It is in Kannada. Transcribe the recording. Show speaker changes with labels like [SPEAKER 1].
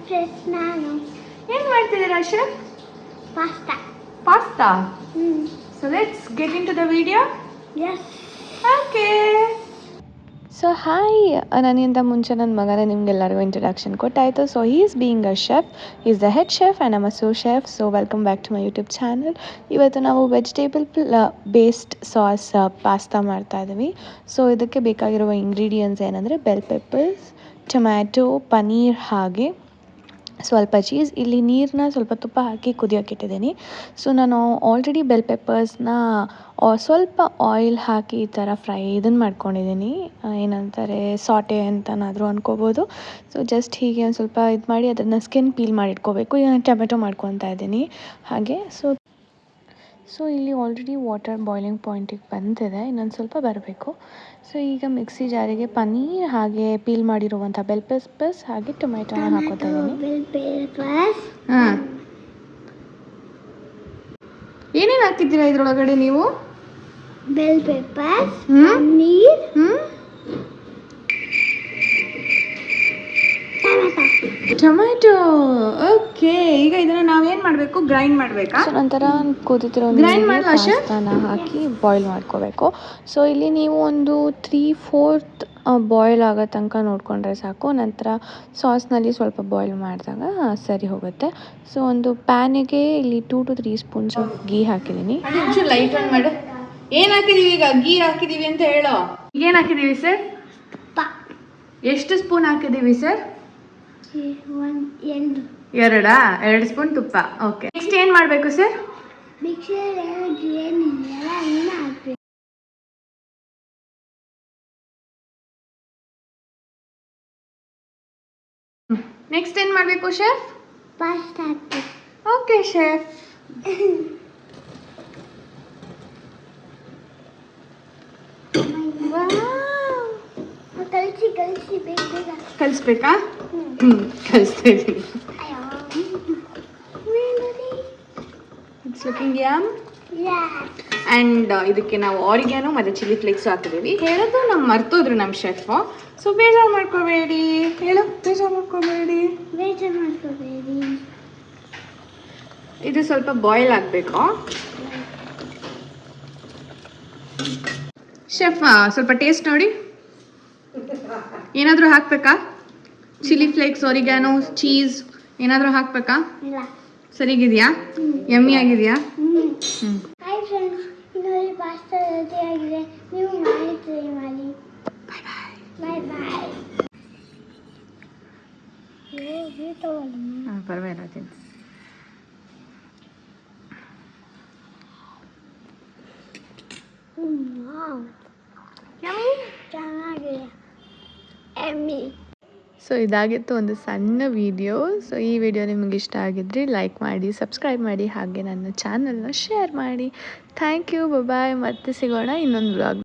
[SPEAKER 1] ಫ್ರೆಶ್ ನಾನು
[SPEAKER 2] ಏನು ಮಾಡ್ತಿದ್ದೀರಾ chef?
[SPEAKER 1] Pasta.
[SPEAKER 2] So let's get into the video.
[SPEAKER 1] Yes.
[SPEAKER 2] Okay.
[SPEAKER 3] So hi, ನನಗಿಂತ ಮುಂಚೆ ನನ್ನ ಮಗನೇ ನಿಮಗೆಲ್ಲರಿಗೂ ಇಂಟ್ರಡಕ್ಷನ್ ಕೊಟ್ಟಾಯಿತು. So he is being a chef, is the head chef and a sous chef. So welcome back to my YouTube channel. ಇವತ್ತು ನಾವು ವೆಜಿಟೇಬಲ್ ಬೇಸ್ಡ್ ಸಾಸ್ ಪಾಸ್ತಾ ಮಾಡ್ತಾಯಿದ್ದೀವಿ. ಸೊ ಇದಕ್ಕೆ ಬೇಕಾಗಿರುವ ಇಂಗ್ರೀಡಿಯೆಂಟ್ಸ್ ಏನಂದರೆ ಬೆಲ್ ಪೆಪ್ಪರ್ಸ್, ಟೊಮ್ಯಾಟೊ, ಪನ್ನೀರ್ ಹಾಗೆ ಸ್ವಲ್ಪ ಚೀಸ್. ಇಲ್ಲಿ ನೀರನ್ನ ಸ್ವಲ್ಪ ತುಪ್ಪ ಹಾಕಿ ಕುದಿಯೋಕ್ಕಿಟ್ಟಿದ್ದೀನಿ. ಸೊ ನಾನು ಆಲ್ರೆಡಿ ಬೆಲ್ ಪೆಪ್ಪರ್ಸ್ನ ಸ್ವಲ್ಪ ಆಯಿಲ್ ಹಾಕಿ ಈ ಥರ ಇದನ್ನು ಮಾಡ್ಕೊಂಡಿದ್ದೀನಿ, ಏನಂತಾರೆ ಸಾಟೆ ಅಂತನಾದರೂ ಅನ್ಕೋಬೋದು. ಸೊ ಜಸ್ಟ್ ಹೀಗೆ ಒಂದು ಸ್ವಲ್ಪ ಇದು ಮಾಡಿ ಅದನ್ನು ಸ್ಕಿನ್ ಪೀಲ್ ಮಾಡಿ ಇಟ್ಕೋಬೇಕು. ಈಗ ನಾನು ಟೊಮೆಟೊ ಮಾಡ್ಕೊತಾ ಇದ್ದೀನಿ ಹಾಗೆ. ಸೊ ಇಲ್ಲಿ ಆಲ್ರೆಡಿ ವಾಟರ್ ಬಾಯ್ಲಿಂಗ್ ಪಾಯಿಂಟಿಗೆ ಬಂದಿದೆ, ಇನ್ನೊಂದು ಸ್ವಲ್ಪ ಬರಬೇಕು. ಸೊ ಈಗ ಮಿಕ್ಸಿ ಜಾರಿಗೆ ಪನ್ನೀರ್ ಹಾಗೆ ಪೀಲ್ ಮಾಡಿರುವಂಥ ಬೆಲ್ ಪೆಪ್ಪರ್ಸ್ ಹಾಗೆ ಟೊಮೆಟೊನ ಹಾಕೋತಾ ಇದ್ದೀನಿ.
[SPEAKER 2] ಹಾಂ, ಏನೇನು ಹಾಕಿದ್ದೀರಾ ಇದ್ರೊಳಗಡೆ ನೀವು?
[SPEAKER 1] Bell peppers, paneer,
[SPEAKER 2] tomato. Okay, ಈಗ ಇದನ್ನು ನಾವೇನು ಮಾಡಬೇಕು? ಗ್ರೈಂಡ್ ಮಾಡಬೇಕಾ?
[SPEAKER 3] ಸೊ ನಂತರ ಕುದಿತಿರೋ ಪಾಸ್ತಾನ ಹಾಕಿ ಬಾಯ್ಲ್ ಮಾಡ್ಕೋಬೇಕು. ಸೊ ಇಲ್ಲಿ ನೀವು ಒಂದು 3/4 ಬಾಯ್ಲ್ ಆಗೋ ತನಕ ನೋಡಿಕೊಂಡ್ರೆ ಸಾಕು. ನಂತರ ಸಾಸ್ನಲ್ಲಿ ಸ್ವಲ್ಪ ಬಾಯ್ಲ್ ಮಾಡಿದಾಗ ಸರಿ ಹೋಗುತ್ತೆ. ಸೊ ಒಂದು ಪ್ಯಾನಿಗೆ ಇಲ್ಲಿ 2 to 3 ಸ್ಪೂನ್ಸ್ ಆಫ್ ಗೀ ಹಾಕಿದ್ದೀನಿ.
[SPEAKER 2] ಲೈಟ್ ಆನ್ ಮಾಡು. ಏನು ಹಾಕಿದ್ದೀವಿ ಈಗ? ಗೀ ಹಾಕಿದ್ದೀವಿ ಅಂತ ಹೇಳೋ. ಏನು ಹಾಕಿದ್ದೀವಿ ಸರ್? ಎಷ್ಟು ಸ್ಪೂನ್ ಹಾಕಿದ್ದೀವಿ ಸರ್? 2 ಸ್ಪೂನ್ ತುಪ್ಪ. ಓಕೆ, ನೆಕ್ಸ್ಟ್ ಏನು ಮಾಡಬೇಕು ಸರ್? ನೆಕ್ಸ್ಟ್ ಏನು ಮಾಡಬೇಕು ಶೆಫ್?
[SPEAKER 1] ಪಾಸ್ತಾ ಹಾಕ್ಬೇಕು.
[SPEAKER 2] Okay chef.
[SPEAKER 1] ಕಲಿಸಿ ಬೇಗ
[SPEAKER 2] ಕಲಿಸ್ಬೇಕಾ? ಕಲಿಸ್ತಾ ಇದ್ದೀನಿ. It's looking M. ಆ್ಯಂಡ್ ಇದಕ್ಕೆ ನಾವು ಆರಿಗ್ಯಾನೋ ಮತ್ತು ಚಿಲ್ಲಿ ಫ್ಲೇಕ್ಸ್ ಹಾಕಿದ್ದೀವಿ. ಹೇಳೋದು ನಮ್ಮ ಮರ್ತೋದ್ರು ನಮ್ಮ ಶೆಫು. ಸೊ ಬೇಜಾರು ಮಾಡ್ಕೋಬೇಡಿ, ಬೇಜಾರು ಮಾಡ್ಕೋಬೇಡಿ. ಇದು ಸ್ವಲ್ಪ ಬಾಯ್ಲ್ ಆಗಬೇಕು. ಶೆಫ್ ಸ್ವಲ್ಪ ಟೇಸ್ಟ್ ನೋಡಿ, ಏನಾದರೂ ಹಾಕ್ಬೇಕಾ? ಚಿಲ್ಲಿ ಫ್ಲೇಕ್ಸ್, ಆರಿಗ್ಯಾನೋ, ಚೀಸ್ ಏನಾದರೂ ಹಾಕ್ಬೇಕಾ? ಸರಿಗಿದೆಯಾ? ಯಮ್ಮಿ ಆಗಿದೆಯಾ?
[SPEAKER 1] ಹಾಯ್ ಫ್ರೆಂಡ್ಸ್, ಇನ್ನೊಂದು ಪಾಸ್ತಾ ರೆಡಿ ಆಗಿದೆ. ನೀವು ಮಾಡಿ ಟ್ರೈ ಮಾಡಿ.
[SPEAKER 2] ಬಾಯ್ ಬಾಯ್.
[SPEAKER 1] ಬಾಯ್ ಬಾಯ್.
[SPEAKER 2] ಪರವಾಗಿಲ್ಲ ತಿನ್ನಿ.
[SPEAKER 1] ಚೆನ್ನಾಗಿದೆ. ಎಮ್ಮಿ.
[SPEAKER 3] ಸೊ ಇದಾಗಿತ್ತು ಒಂದು ಸಣ್ಣ ವಿಡಿಯೋ. ಸೊ ಈ ವಿಡಿಯೋ ನಿಮಗೆ ಇಷ್ಟ ಆಗಿದ್ರೆ ಲೈಕ್ ಮಾಡಿ, ಸಬ್ಸ್ಕ್ರೈಬ್ ಮಾಡಿ, ಹಾಗೆ ನನ್ನ ಚಾನಲ್ನ ಶೇರ್ ಮಾಡಿ. ಥ್ಯಾಂಕ್ ಯು, ಬಾಯ್. ಮತ್ತೆ ಸಿಗೋಣ ಇನ್ನೊಂದು ವ್ಲಾಗ್.